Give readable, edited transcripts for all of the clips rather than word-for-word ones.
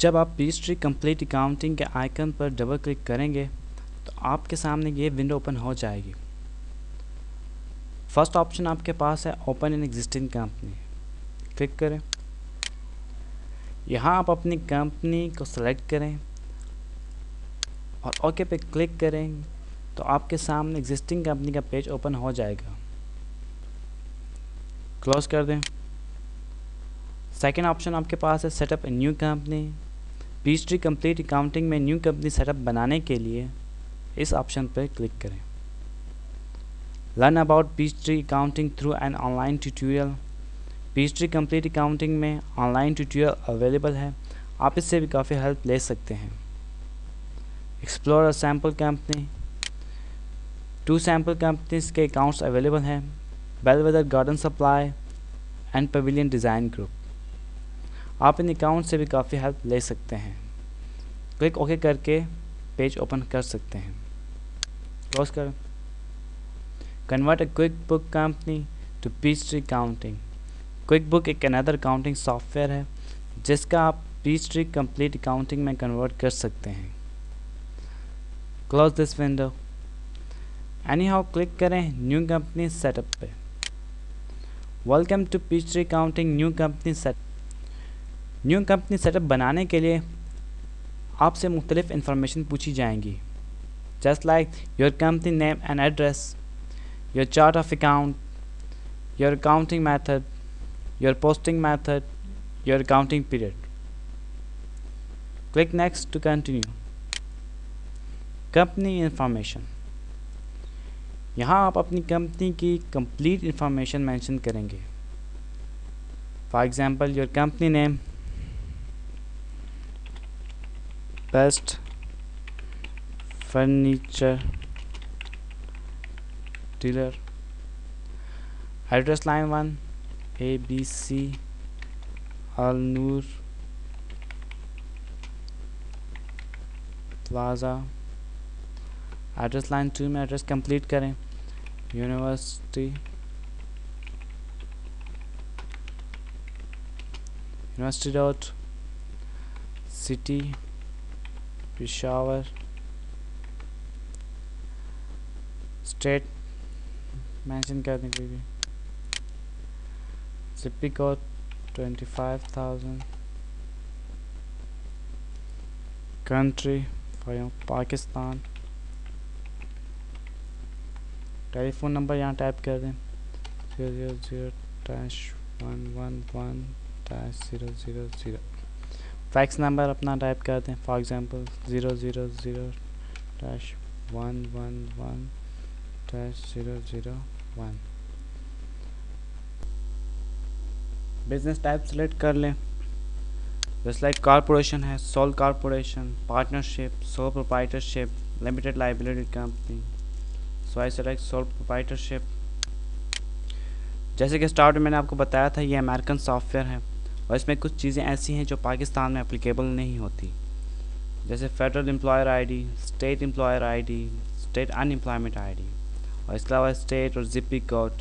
जब आप Peachtree complete accounting के आइकन पर डबल क्लिक करेंगे तो आपके सामने ये विंडो ओपन हो जाएगी। फर्स्ट ऑप्शन आपके पास है open in existing company, click करें। यहाँ आप अपनी कंपनी को सेलेक्ट करें और ओके पे क्लिक करें तो आपके सामने एग्जिस्टिंग कंपनी का पेज ओपन हो जाएगा। क्लोज कर दें। सेकेंड ऑप्शन आपके पास है setup a new company. Peachtree complete accounting में न्यू कंपनी सेटअप बनाने के लिए इस ऑप्शन पर क्लिक करें। Learn about Peachtree accounting through an online tutorial. Peachtree complete accounting में ऑनलाइन ट्यूटोरियल अवेलेबल है, आप इससे भी काफ़ी हेल्प ले सकते हैं। Explore a sample company. 2 sample companies के अकाउंट्स अवेलेबल हैं, Bellwether garden supply and pavilion design group. आप इन अकाउंट से भी काफ़ी हेल्प ले सकते हैं। क्लिक ओके करके पेज ओपन कर सकते हैं। क्लोज करें। Convert a quick book company to Peachtree accounting. Quick book एक अनदर अकाउंटिंग सॉफ्टवेयर है जिसका आप पीचट्री कंप्लीट अकाउंटिंग में कन्वर्ट कर सकते हैं। Close this window. Anyhow click करें न्यू कंपनी सेटअप पे। Welcome to Peachtree accounting new company setup. New company setup बनाने के लिए आपसे मुख्तलिफ इंफॉर्मेशन पूछी जाएंगी, just like your company name and address, your chart of account, your accounting method, your posting method, your accounting period. Click next to continue. Company information. यहाँ आप अपनी कंपनी की कंप्लीट इंफॉर्मेशन मेंशन करेंगे। For example your company name, best furniture dealer, address line 1 ABC Alnoor plaza. Address line 2 में address complete करें। University road, city Peshawar, state mention कर दें कोई भी, zip code 25,000, country Pakistan, telephone number यहाँ टाइप कर दें 000-111-000। फैक्स नंबर अपना टाइप कर दें, for example 000-111-001। Business type select कर लें, जैसे लाइक कॉरपोरेशन है, sole corporation, partnership, sole proprietorship, limited liability company. So I select sole proprietorship. जैसे कि स्टार्ट में मैंने आपको बताया था ये अमेरिकन सॉफ्टवेयर है और इसमें कुछ चीज़ें ऐसी हैं जो पाकिस्तान में एप्लीकेबल नहीं होती, जैसे federal employer ID, state employer ID, state unemployment ID, और इसके अलावा स्टेट और जिपी कोड।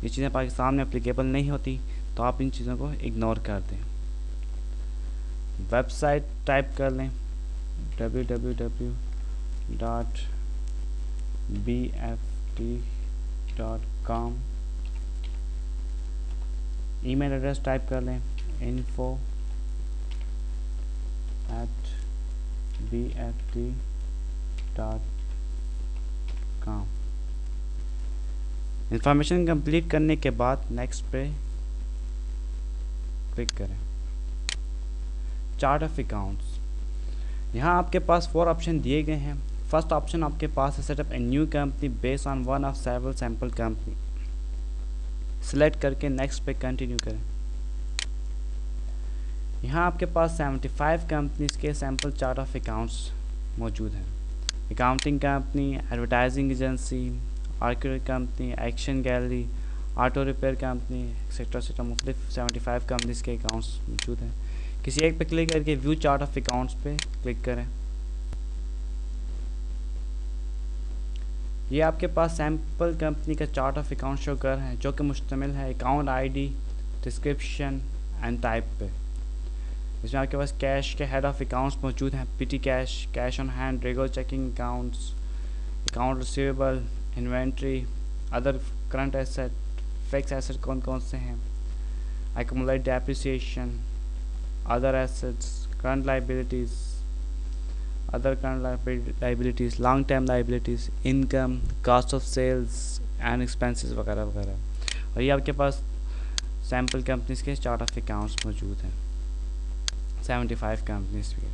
ये चीज़ें पाकिस्तान में एप्लीकेबल नहीं होती, तो आप इन चीज़ों को इग्नोर कर दें। वेबसाइट टाइप कर लें www.bft.com। ईमेल एड्रेस टाइप कर लें info@bft.com। इंफॉर्मेशन कंप्लीट करने के बाद नेक्स्ट पे क्लिक करें। Chart of accounts. यहाँ आपके पास 4 ऑप्शन दिए गए हैं। फर्स्ट ऑप्शन आपके पास है setup a new company based on one of several sample company. Select करके नेक्स्ट पे कंटिन्यू करें। यहाँ आपके पास 75 कंपनीज के सैम्पल चार्ट ऑफ अकाउंट्स मौजूद हैं। Accounting company, advertising agency, architect company, action gallery, auto repair company, etcetera मुख्तलिफ 75 companies के अकाउंट्स मौजूद हैं। किसी एक पे क्लिक करके व्यू चार्ट ऑफ अकाउंट्स पे क्लिक करें। ये आपके पास सैम्पल कंपनी का चार्ट ऑफ अकाउंट शो कर है, जो कि मुश्तमिल है account ID, description and type पे। इसमें आपके पास कैश के हेड ऑफ अकाउंट्स मौजूद हैं, PT cash, cash on hand, regular checking accounts, account receivable, inventory, other current asset, fix asset कौन कौन से हैं, accumulate depreciation, other assets, current liabilities, other current liabilities, long term liabilities, income, cost of sales and expenses वगैरह वगैरह। और ये आपके पास sample companies के चार्ट ऑफ अकाउंट्स मौजूद हैं, 75 कंपनीज के,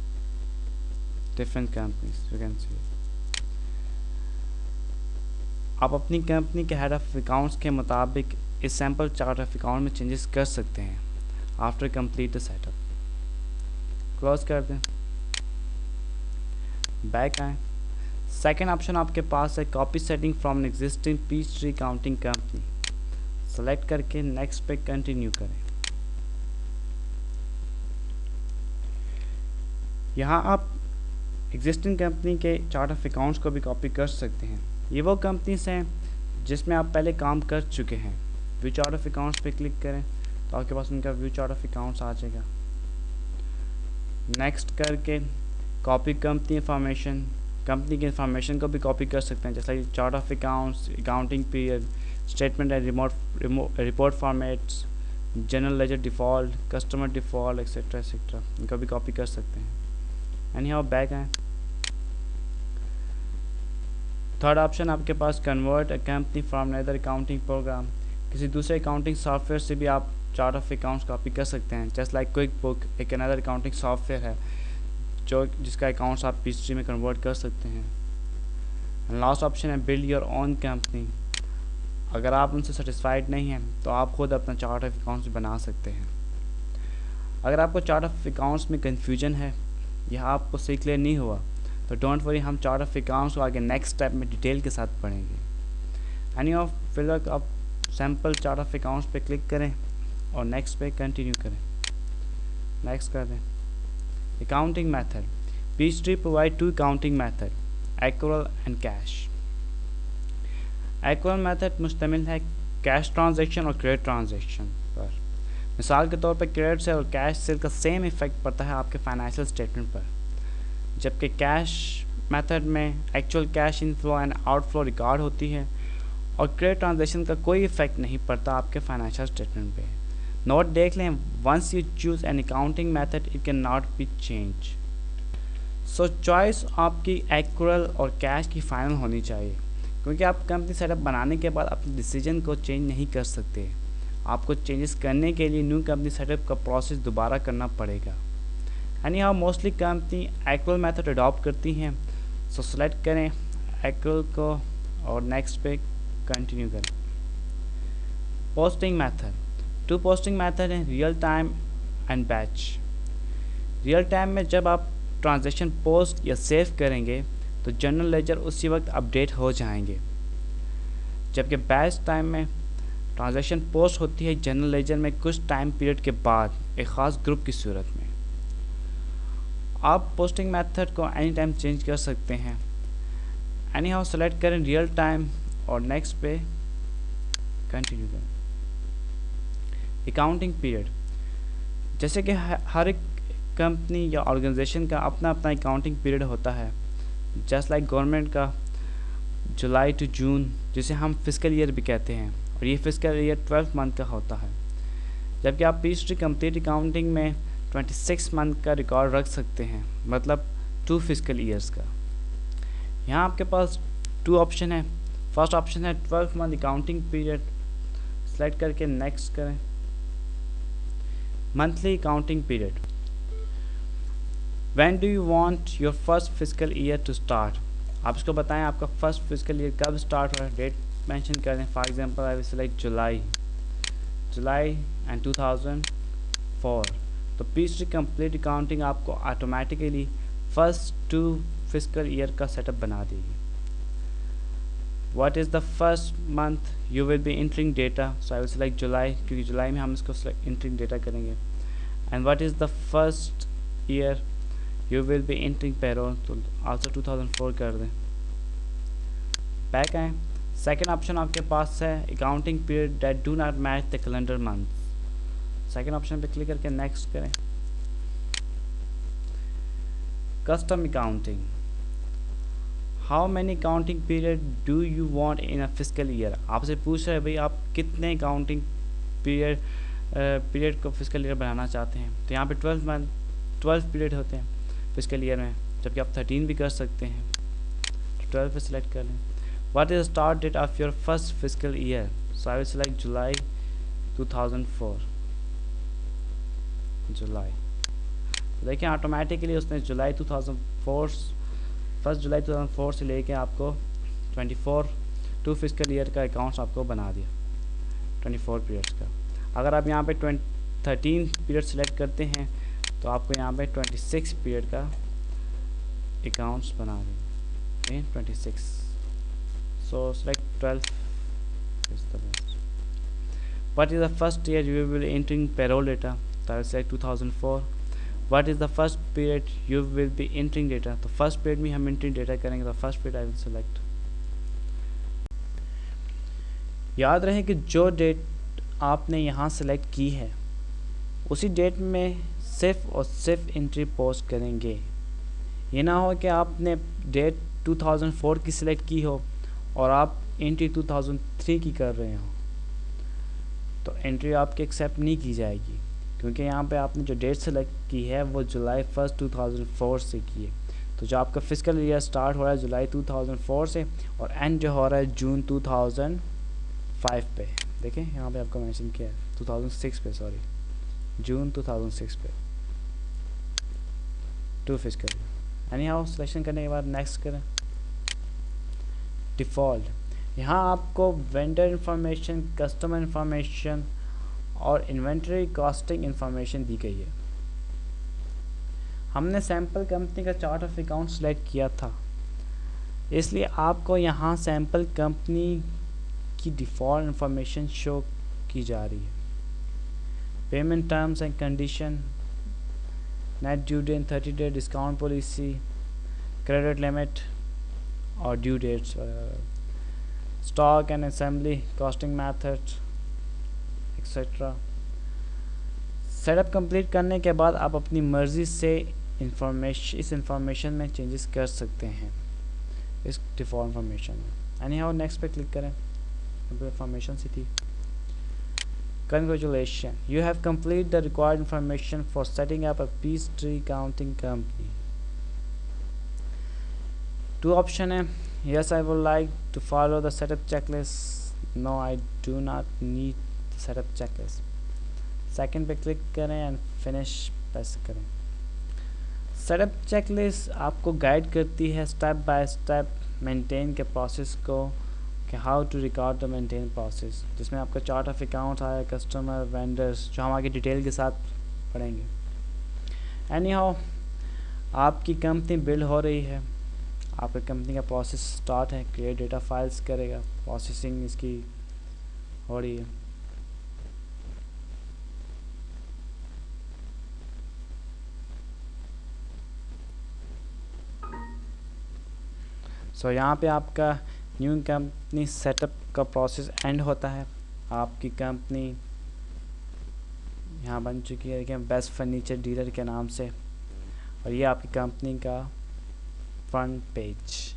different companies you can see. आप अपनी कंपनी के हेड ऑफ अकाउंट्स के मुताबिक इस सैम्पल चार्ट ऑफ अकाउंट में चेंजेस कर सकते हैं after complete the setup. Close कर दें, बैक आए। सेकेंड ऑप्शन आपके पास है copy setting from an existing Peachtree accounting company, select करके नेक्स्ट पे कंटिन्यू करें। यहाँ आप एग्जिस्टिंग कंपनी के चार्ट ऑफ अकाउंट्स को भी कॉपी कर सकते हैं। ये वो कंपनीज हैं जिसमें आप पहले काम कर चुके हैं। व्यू चार्ट ऑफ अकाउंट्स पे क्लिक करें तो आपके पास उनका व्यू चार्ट ऑफ अकाउंट्स आ जाएगा। नेक्स्ट करके कॉपी कंपनी इंफॉर्मेशन, कंपनी की इंफॉर्मेशन को भी कॉपी कर सकते हैं, जैसे chart of accounts, accounting period, statement and report formats, general ledger default, customer default etcetera etcetera, इनको भी कॉपी कर सकते हैं। एनी हाउ बैक आए। थर्ड ऑप्शन आपके पास convert a company from another accounting programme, किसी दूसरे अकाउंटिंग सॉफ्टवेयर से भी आप चार्ट ऑफ अकाउंट्स कॉपी कर सकते हैं। जस्ट लाइक क्विक बुक एक अनदर अकाउंटिंग सॉफ्टवेयर है जो जिसका अकाउंट्स आप पीसी में कन्वर्ट कर सकते हैं। लास्ट ऑप्शन है बिल्ड योर ओन कंपनी, अगर आप उनसे सेटिस्फाइड नहीं हैं तो आप खुद अपना चार्ट ऑफ अकाउंट्स बना सकते हैं। अगर आपको चार्ट ऑफ अकाउंट्स में कन्फ्यूजन है या आपको सही क्लियर नहीं हुआ तो डोंट वरी, हम चार्ट ऑफ अकाउंट्स को आगे नेक्स्ट स्टेप में डिटेल के साथ पढ़ेंगे। एनी ऑफ फिलहाल आप सैम्पल चार्ट ऑफ अकाउंट्स पे क्लिक करें और नेक्स्ट पे कंटिन्यू करें, नेक्स्ट कर दें। Accounting method, Peachtree provide to accounting method, accrual and cash. Accrual method मुश्तमिल है कैश ट्रांजैक्शन और क्रेडिट ट्रांजैक्शन पर। मिसाल के तौर पर क्रेडिट से और कैश से का सेम इफेक्ट पड़ता है आपके फाइनेंशियल स्टेटमेंट पर, जबकि कैश मेथड में actual cash inflow and outflow record होती है और क्रेडिट ट्रांजैक्शन का कोई इफेक्ट नहीं पड़ता आपके फाइनेंशियल स्टेटमेंट पे। नोट देख लें, once you choose an accounting method it can not be change. So choice आपकी एक्रूअल और कैश की फाइनल होनी चाहिए, क्योंकि आप कंपनी सेटअप बनाने के बाद अपने डिसीजन को चेंज नहीं कर सकते। आपको चेंजेस करने के लिए न्यू कंपनी सेटअप का प्रोसेस दोबारा करना पड़ेगा। यानी हाँ, mostly company accrual method adopt करती हैं। सो सेलेक्ट करें एक्रूअल को और नेक्स्ट पे कंटिन्यू करें। Posting method, two posting method हैं real time and batch. Real time में जब आप ट्रांजैक्शन पोस्ट या सेव करेंगे तो जनरल लेजर उसी वक्त अपडेट हो जाएंगे, जबकि बैच टाइम में ट्रांजैक्शन पोस्ट होती है जनरल लेजर में कुछ टाइम पीरियड के बाद एक ख़ास ग्रुप की सूरत में। आप पोस्टिंग मेथड को एनी टाइम चेंज कर सकते हैं। एनी हाउ सेलेक्ट करें रियल टाइम और नेक्स्ट पे कंटिन्यू करें। अकाउंटिंग पीरियड, जैसे कि हर एक कंपनी या ऑर्गेनाइजेशन का अपना अपना अकाउंटिंग पीरियड होता है। जस्ट लाइक गवर्नमेंट का जुलाई टू जून, जिसे हम फिस्कल ईयर भी कहते हैं, और ये फिस्कल ईयर 12 मंथ का होता है, जबकि आप पीचट्री कंप्लीट अकाउंटिंग में 26 मंथ का रिकॉर्ड रख सकते हैं, मतलब 2 फिस्कल ईयर्स का। यहाँ आपके पास 2 ऑप्शन है। फर्स्ट ऑप्शन है 12 मंथ अकाउंटिंग पीरियड, सेलेक्ट करके नेक्स्ट करें। Monthly accounting period, when do you want your first fiscal year to start, आप इसको बताएं आपका फर्स्ट फिस्कल ईयर कब स्टार्ट हो रहा है, डेट मेंशन कर दें। For example I will select July and 2004। तो पीचट्री कंप्लीट अकाउंटिंग आपको ऑटोमेटिकली फर्स्ट 2 फिस्कल ईयर का सेटअप बना देगी। What is the first month you will be entering data, so I will select July, क्योंकि जुलाई में हम इसको एंटरिंग डेटा करेंगे। And what is the first year you will be entering payroll, तो आल्सो 2004 कर दें। बैक आएँ। सेकेंड ऑप्शन आपके पास है accounting period that do not match the calendar month. Second option पे क्लिक करके नेक्स्ट करें। Custom accounting, how many accounting period do you want in a physical year. आपसे पूछ रहे हैं भाई आप कितने अकाउंटिंग पीरियड को फिजिकल ईयर बनाना चाहते हैं। तो यहाँ पे 12 पीरियड होते हैं फिजिकल ईयर में, जबकि आप 13 भी कर सकते हैं। तो 12 पे सिलेक्ट कर लें। What is start date of your first physical year, so I will select July 2004। जुलाई, देखिए ऑटोमेटिकली उसने जुलाई 2004 1 जुलाई 2004 से लेके आपको 24 टू फिजिकल ईयर का अकाउंट्स आपको बना दिया 24 पीरियड्स का। अगर आप यहाँ पे 13 पीरियड सेलेक्ट करते हैं तो आपको यहाँ पे 26 पीरियड का अकाउंट्स बना दें 26। सो select 12 is the best. What is the first year you will be entering payroll data, so I will select 2004. What is the first period you will be entering data, तो first period में हम entry data करेंगे तो first period I will select. याद रहे कि जो date आपने यहाँ सेलेक्ट की है उसी डेट में सिर्फ और सिर्फ एंट्री पोस्ट करेंगे। ये ना हो कि आपने डेट 2004 की सिलेक्ट की हो और आप एंट्री 2003 की कर रहे हो, तो एंट्री आपकी एक्सेप्ट नहीं की जाएगी, क्योंकि यहाँ पे आपने जो डेट सेलेक्ट की है वो जुलाई 1 2004 से की है। तो जो आपका फिजिकल ईयर स्टार्ट हो रहा है जुलाई 2004 से और एंड जो हो रहा है जून 2005 पे, देखें यहाँ पे आपको मेंशन किया है 2006 पे, सॉरी जून 2006 पे two physical year. Anyhow selection करने के बाद नेक्स्ट करें। डिफ़ॉल्ट, यहाँ आपको वेंडर इंफॉर्मेशन, कस्टमर इंफॉर्मेशन और इन्वेंटरी कॉस्टिंग इंफॉर्मेशन दी गई है। हमने सैम्पल कंपनी का चार्ट ऑफ अकाउंट सेलेक्ट किया था, इसलिए आपको यहाँ सैम्पल कंपनी की डिफ़ॉल्ट इंफॉर्मेशन शो की जा रही है। Payment terms and condition, net due date, 30 day discount policy, credit limit और ड्यू डेट्स वगैरह, stock and assembly, costing method etcetera. Setup complete करने के बाद आप अपनी मर्ज़ी से इस इंफॉर्मेशन में चेंजेस कर सकते हैं इस डिफ़ॉल्ट इंफॉर्मेशन में। एनी हाउ नेक्स्ट पे क्लिक करें। इंफॉर्मेशन सी थी। Congratulations, you have completed the required information for setting up a Peachtree Accounting Company. Two option है, yes I would like to follow the setup checklist, no I do not need the setup checklist. Second पे click करें and finish press करें। Setup checklist आपको guide करती है step by step maintain के process को, कि how to record the maintain process, जिसमें आपका चार्ट ऑफ अकाउंट आया, कस्टमर, वेंडर्स, जो हम आगे डिटेल के साथ पढ़ेंगे। एनी हाउ आपकी कंपनी बिल्ड हो रही है, आपकी कंपनी का प्रोसेस स्टार्ट है, क्रिएट डेटा फाइल्स करेगा, प्रोसेसिंग इसकी हो रही है। सो यहाँ पे आपका न्यू कंपनी सेटअप का प्रोसेस एंड होता है। आपकी कंपनी यहाँ बन चुकी है, देखिए बेस्ट फर्नीचर डीलर के नाम से, और ये आपकी कंपनी का फ्रंट पेज।